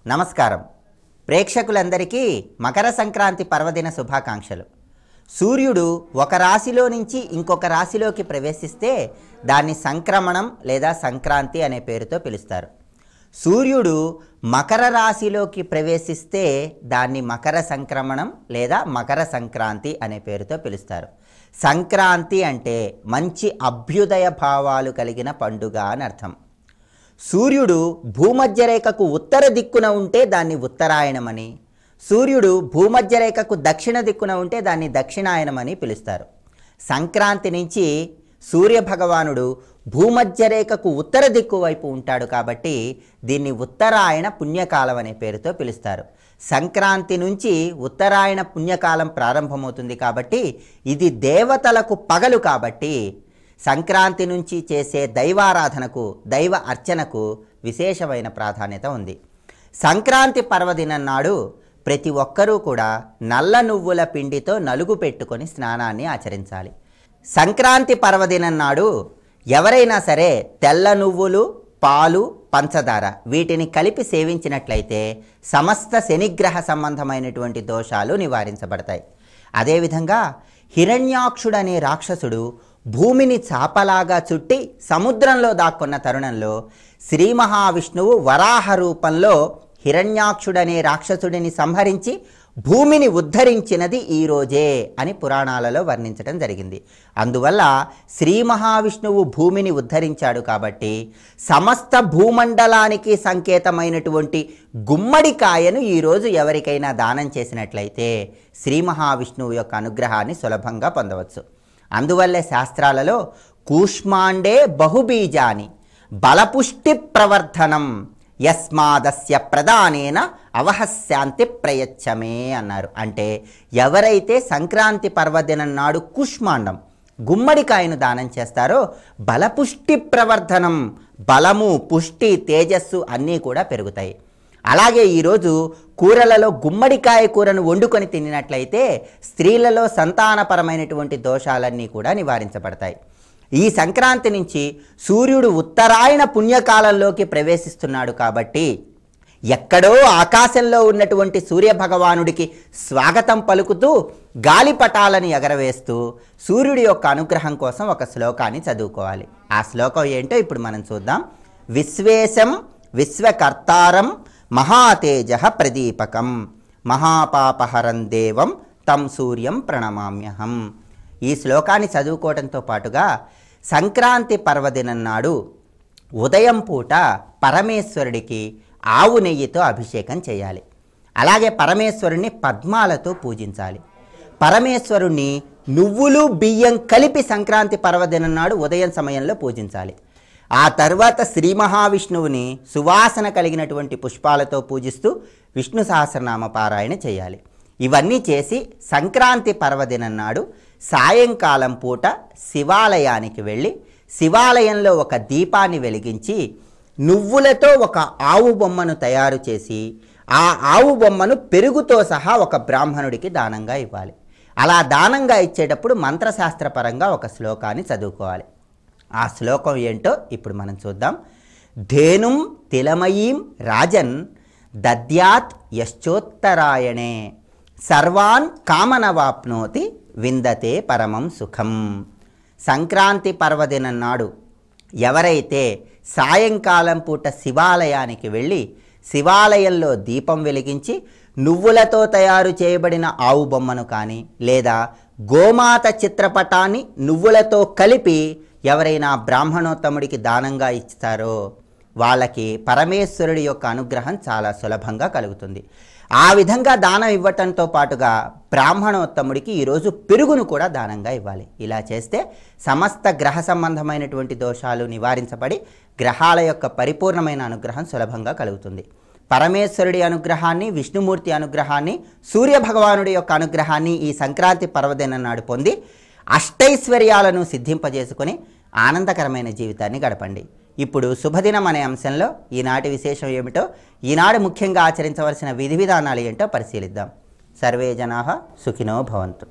నమస్కారం. ప్రేక్షకులందరికీ మకర సంక్రాంతి పర్వదిన శుభాకాంక్షలు. సూర్యుడు ఒక రాశిలో నుంచి ఇంకొక రాశిలోకి ప్రవేశిస్తే దాన్ని సంక్రమణం లేదా సంక్రాంతి అనే పేరుతో పిలుస్తారు. సూర్యుడు మకర రాశిలోకి ప్రవేశిస్తే దాన్ని మకర సంక్రమణం లేదా మకర సంక్రాంతి అనే పేరుతో పిలుస్తారు. సంక్రాంతి అంటే మంచి అభ్యుదయ భావాలు కలిగిన పండుగ అని అర్థం. సూర్యుడు భూమధ్యరేఖకు ఉత్తర దిక్కున ఉంటే దాన్ని ఉత్తరాయణమని, సూర్యుడు భూమధ్యరేఖకు దక్షిణ దిక్కున ఉంటే దాన్ని దక్షిణాయనమని పిలుస్తారు. సంక్రాంతి నుంచి సూర్యభగవానుడు భూమధ్యరేఖకు ఉత్తర దిక్కు వైపు ఉంటాడు కాబట్టి దీన్ని ఉత్తరాయణ పుణ్యకాలం అనే పేరుతో పిలుస్తారు. సంక్రాంతి నుంచి ఉత్తరాయణ పుణ్యకాలం ప్రారంభమవుతుంది కాబట్టి ఇది దేవతలకు పగలు కాబట్టి సంక్రాంతి నుంచి చేసే దైవారాధనకు, దైవ అర్చనకు విశేషమైన ప్రాధాన్యత ఉంది. సంక్రాంతి పర్వదినం నాడు ప్రతి ఒక్కరూ కూడా నల్ల నువ్వుల పిండితో నలుగు పెట్టుకొని స్నానాన్ని ఆచరించాలి. సంక్రాంతి పర్వదినం నాడు ఎవరైనా సరే తెల్ల నువ్వులు, పాలు, పంచదార వీటిని కలిపి సేవించినట్లయితే సమస్త శనిగ్రహ సంబంధమైనటువంటి దోషాలు నివారించబడతాయి. అదేవిధంగా హిరణ్యాక్షుడనే రాక్షసుడు భూమిని చాపలాగా చుట్టి సముద్రంలో దాక్కున్న తరుణంలో శ్రీ మహావిష్ణువు వరాహ రూపంలో హిరణ్యాక్షుడనే రాక్షసుడిని సంహరించి భూమిని ఉద్ధరించినది ఈరోజే అని పురాణాలలో వర్ణించడం జరిగింది. అందువల్ల శ్రీ మహావిష్ణువు భూమిని ఉద్ధరించాడు కాబట్టి సమస్త భూమండలానికి సంకేతమైనటువంటి గుమ్మడికాయను ఈరోజు ఎవరికైనా దానం చేసినట్లయితే శ్రీ మహావిష్ణువు యొక్క అనుగ్రహాన్ని సులభంగా పొందవచ్చు. అందువల్లే శాస్త్రాలలో కూష్మాండే బహుబీజాని బలపుష్టి ప్రవర్ధనం యస్మాదస్య ప్రదానేన అవహశాంతి ప్రయచ్చమే అన్నారు. అంటే ఎవరైతే సంక్రాంతి పర్వదినం నాడు కూష్మాండం గుమ్మడికాయను దానం చేస్తారో బలపుష్టి ప్రవర్ధనం, బలము, పుష్టి, తేజస్సు అన్నీ కూడా పెరుగుతాయి. అలాగే ఈరోజు కూరలలో గుమ్మడికాయ కూరను వండుకొని తిన్నట్లయితే స్త్రీలలో సంతానపరమైనటువంటి దోషాలన్నీ కూడా నివారించబడతాయి. ఈ సంక్రాంతి నుంచి సూర్యుడు ఉత్తరాయణ పుణ్యకాలంలోకి ప్రవేశిస్తున్నాడు కాబట్టి ఎక్కడో ఆకాశంలో ఉన్నటువంటి సూర్యభగవానుడికి స్వాగతం పలుకుతూ గాలిపటాలను ఎగరవేస్తూ సూర్యుడి యొక్క అనుగ్రహం కోసం ఒక శ్లోకాన్ని చదువుకోవాలి. ఆ శ్లోకం ఏంటో ఇప్పుడు మనం చూద్దాం. విశ్వేశం విశ్వకర్తారం మహాతేజ ప్రదీపకం మహాపాపహరం దేవం తం సూర్యం ప్రణమామ్యహం. ఈ శ్లోకాన్ని చదువుకోవడంతో పాటుగా సంక్రాంతి పర్వదినం నాడు ఉదయం పూట పరమేశ్వరుడికి ఆవు నెయ్యితో అభిషేకం చేయాలి. అలాగే పరమేశ్వరుణ్ణి పద్మాలతో పూజించాలి. పరమేశ్వరుణ్ణి నువ్వులు, బియ్యం కలిపి సంక్రాంతి పర్వదినం నాడు ఉదయం సమయంలో పూజించాలి. ఆ తర్వాత శ్రీ మహావిష్ణువుని సువాసన కలిగినటువంటి పుష్పాలతో పూజిస్తూ విష్ణు సహస్రనామ పారాయణ చేయాలి. ఇవన్నీ చేసి సంక్రాంతి పర్వదినం నాడు సాయంకాలం పూట శివాలయానికి వెళ్ళి శివాలయంలో ఒక దీపాన్ని వెలిగించి నువ్వులతో ఒక ఆవు బొమ్మను తయారు చేసి ఆ ఆవు బొమ్మను పెరుగుతో సహా ఒక బ్రాహ్మణుడికి దానంగా ఇవ్వాలి. అలా దానంగా ఇచ్చేటప్పుడు మంత్రశాస్త్రపరంగా ఒక శ్లోకాన్ని చదువుకోవాలి. ఆ శ్లోకం ఏంటో ఇప్పుడు మనం చూద్దాం. ధేనుం తిలమయీం రాజన్ దద్యాత్ యశ్చోత్తరాయణే సర్వాన్ కామనవాప్నోతి విందతే పరమం సుఖం. సంక్రాంతి పర్వదినం నాడు ఎవరైతే సాయంకాలం పూట శివాలయానికి వెళ్ళి శివాలయంలో దీపం వెలిగించి నువ్వులతో తయారు చేయబడిన ఆవు బొమ్మను కానీ లేదా గోమాత చిత్రపటాన్ని నువ్వులతో కలిపి ఎవరైనా బ్రాహ్మణోత్తముడికి దానంగా ఇస్తారో వాళ్ళకి పరమేశ్వరుడి యొక్క అనుగ్రహం చాలా సులభంగా కలుగుతుంది. ఆ విధంగా దానం ఇవ్వటంతో పాటుగా బ్రాహ్మణోత్తముడికి ఈరోజు పెరుగును కూడా దానంగా ఇవ్వాలి. ఇలా చేస్తే సమస్త గ్రహ సంబంధమైనటువంటి దోషాలు నివారించబడి గ్రహాల యొక్క పరిపూర్ణమైన అనుగ్రహం సులభంగా కలుగుతుంది. పరమేశ్వరుడి అనుగ్రహాన్ని, విష్ణుమూర్తి అనుగ్రహాన్ని, సూర్యభగవానుడి యొక్క అనుగ్రహాన్ని ఈ సంక్రాంతి పర్వదినం నాడు పొంది అష్టైశ్వర్యాలను సిద్ధింపజేసుకొని ఆనందకరమైన జీవితాన్ని గడపండి. ఇప్పుడు శుభదినం అనే అంశంలో ఈనాటి విశేషం ఏమిటో, ఈనాడు ముఖ్యంగా ఆచరించవలసిన విధి విధానాలు ఏంటో పరిశీలిద్దాం. సర్వే జనాః సుఖినో భవంతు.